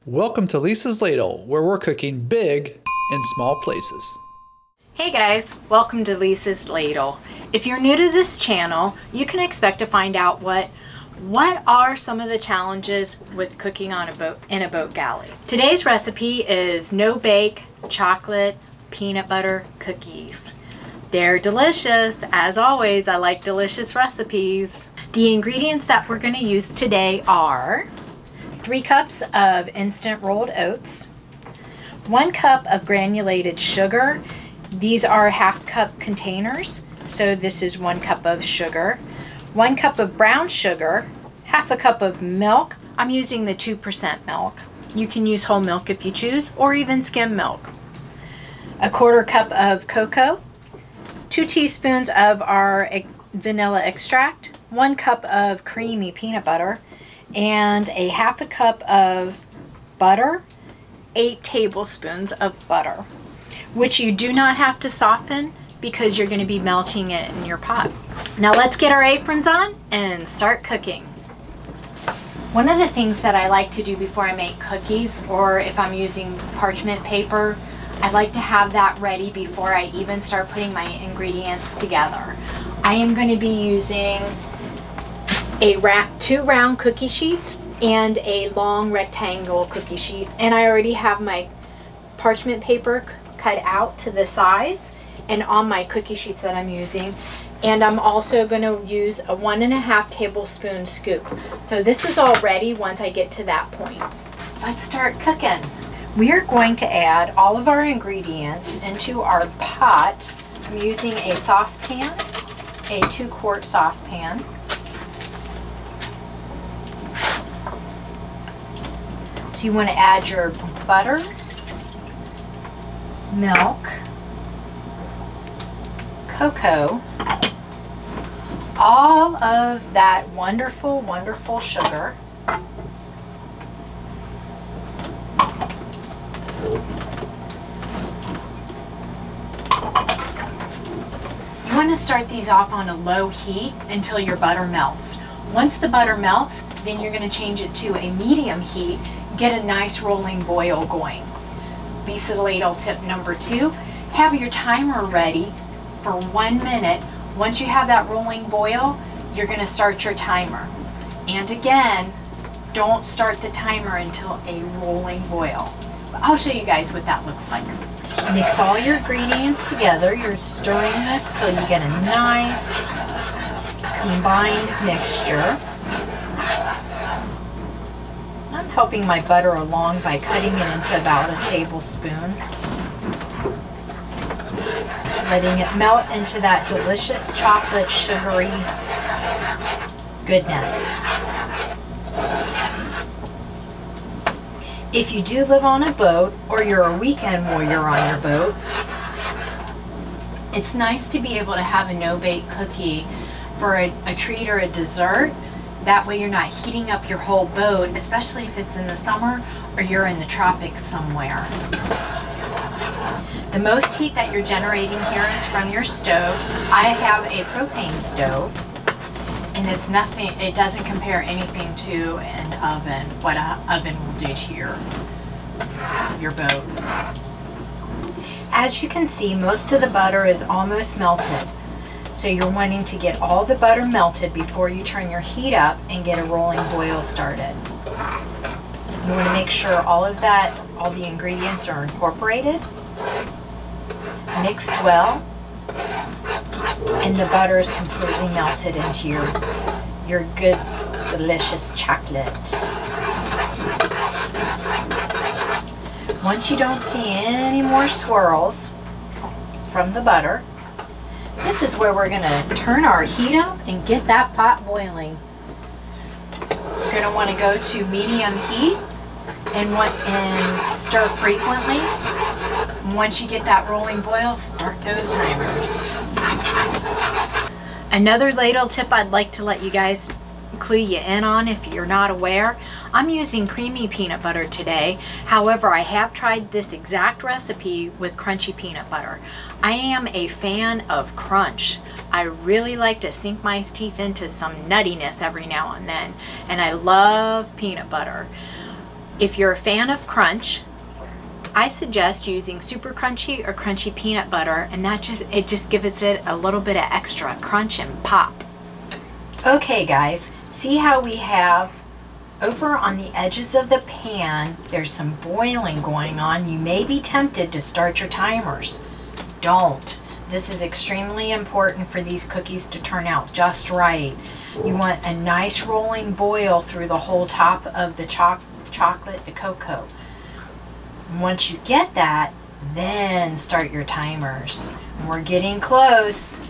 Welcome to Lisa's Ladle, where we're cooking big in small places. Hey guys, welcome to Lisa's Ladle. If you're new to this channel, you can expect to find out what are some of the challenges with cooking on a boat in a boat galley. Today's recipe is no-bake chocolate peanut butter cookies. They're delicious. As always, I like delicious recipes. The ingredients that we're going to use today are 3 cups of instant rolled oats, 1 cup of granulated sugar. These are half-cup containers, so this is 1 cup of sugar, 1 cup of brown sugar, half a cup of milk. I'm using the 2% milk. You can use whole milk if you choose, or even skim milk. A 1/4 cup of cocoa, 2 teaspoons of our vanilla extract, 1 cup of creamy peanut butter, and a half a cup of butter, 8 tablespoons of butter, which you do not have to soften because you're going to be melting it in your pot. Now let's get our aprons on and start cooking. One of the things that I like to do before I make cookies, or if I'm using parchment paper, I like to have that ready before I even start putting my ingredients together. I am going to be using 2 round cookie sheets and a long rectangle cookie sheet, and I already have my parchment paper cut out to the size and on my cookie sheets that I'm using. And I'm also going to use a 1.5 tablespoon scoop. So this is all ready once I get to that point. Let's start cooking. We are going to add all of our ingredients into our pot. I'm using a saucepan, a 2-quart saucepan. So you want to add your butter, milk, cocoa, all of that wonderful, wonderful sugar. You want to start these off on a low heat until your butter melts. Once the butter melts, then you're going to change it to a medium heat, get a nice rolling boil going. Lisa Ladle tip number 2, have your timer ready for 1 minute. Once you have that rolling boil, you're going to start your timer. And again, don't start the timer until a rolling boil. But I'll show you guys what that looks like. Mix all your ingredients together. You're stirring this till you get a nice combined mixture. I'm helping my butter along by cutting it into about a tablespoon. Letting it melt into that delicious chocolate sugary goodness. If you do live on a boat, or you're a weekend warrior on your boat, it's nice to be able to have a no-bake cookie for a treat or a dessert. That way you're not heating up your whole boat, especially if it's in the summer or you're in the tropics somewhere. The most heat that you're generating here is from your stove. I have a propane stove, and it doesn't compare anything to an oven, what an oven will do to your boat. As you can see, most of the butter is almost melted. So you're wanting to get all the butter melted before you turn your heat up and get a rolling boil started. You want to make sure all the ingredients are incorporated, mixed well, and the butter is completely melted into your good, delicious chocolate. Once you don't see any more swirls from the butter, this is where we're going to turn our heat up and get that pot boiling. You're going to want to go to medium heat and stir frequently. Once you get that rolling boil, start those timers. Another ladle tip I'd like to let you guys clue you in on if you're not aware. I'm using creamy peanut butter today. However, I have tried this exact recipe with crunchy peanut butter. I am a fan of crunch. I really like to sink my teeth into some nuttiness every now and then, and I love peanut butter. If you're a fan of crunch, I suggest using super crunchy or crunchy peanut butter, and it just gives it a little bit of extra crunch and pop. Okay guys, see how we have over on the edges of the pan, there's some boiling going on. You may be tempted to start your timers. Don't. This is extremely important for these cookies to turn out just right. You want a nice rolling boil through the whole top of the chocolate, the cocoa. Once you get that, then start your timers. We're getting close.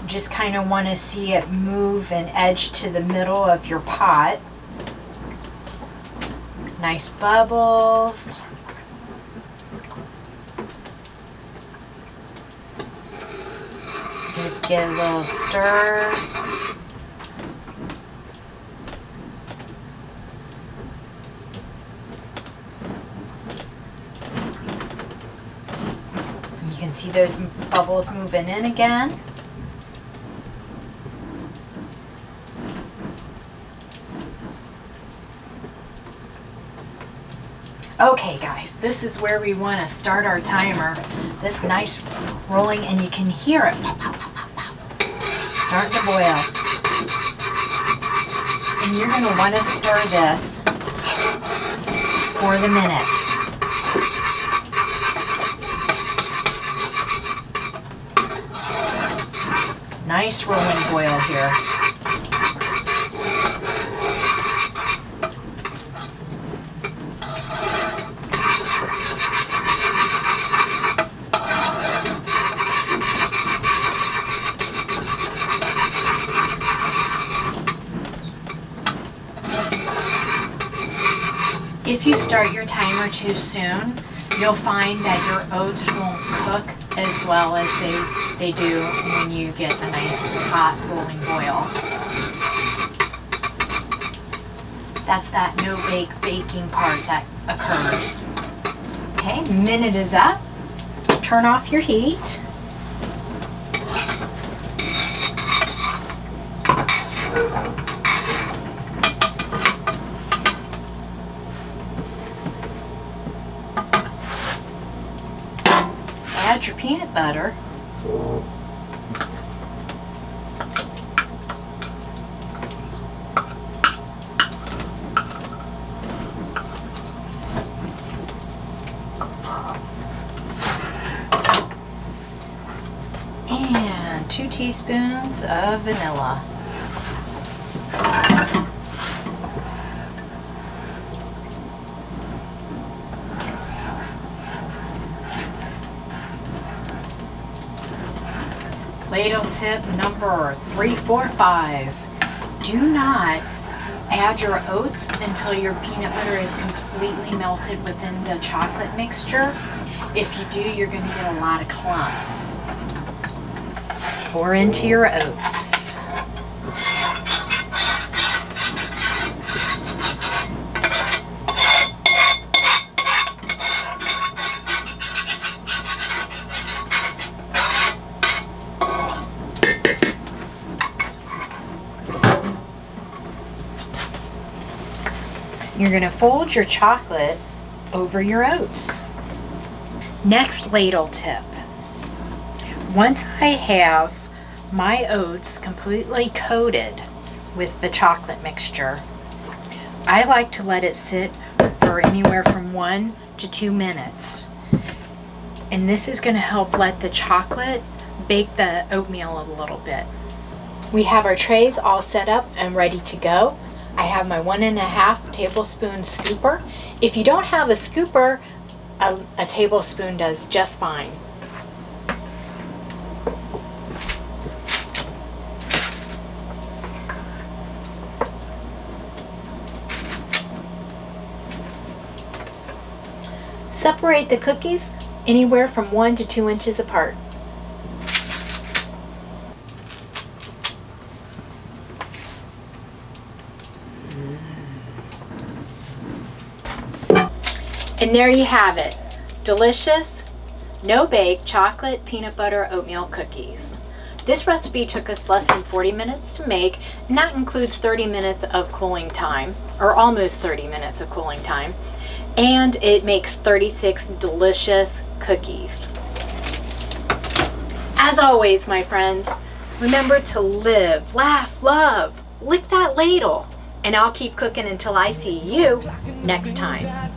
Just kind of want to see it move and edge to the middle of your pot. Nice bubbles. Get a little stir. You can see those bubbles moving in again. Okay guys, this is where we want to start our timer. This nice rolling, and you can hear it pop, pop, pop, pop, pop. Starting to boil. And you're going to want to stir this for the minute. Nice rolling boil here. If you start your timer too soon, you'll find that your oats won't cook as well as they do when you get a nice hot rolling boil. That's that no-bake baking part that occurs. Okay, minute is up. Turn off your heat. Add your peanut butter. And 2 teaspoons of vanilla. Ladle tip number 345. Do not add your oats until your peanut butter is completely melted within the chocolate mixture. If you do, you're going to get a lot of clumps. Pour into your oats. You're going to fold your chocolate over your oats. Next ladle tip. Once I have my oats completely coated with the chocolate mixture, I like to let it sit for anywhere from 1 to 2 minutes. And this is going to help let the chocolate bake the oatmeal a little bit. We have our trays all set up and ready to go. I have my 1.5 tablespoon scooper. If you don't have a scooper, a tablespoon does just fine. Separate the cookies anywhere from 1 to 2 inches apart. And there you have it. Delicious, no-bake chocolate peanut butter oatmeal cookies. This recipe took us less than 40 minutes to make, and that includes 30 minutes of cooling time, or almost 30 minutes of cooling time, and it makes 36 delicious cookies. As always, my friends, remember to live, laugh, love, lick that ladle, and I'll keep cooking until I see you next time.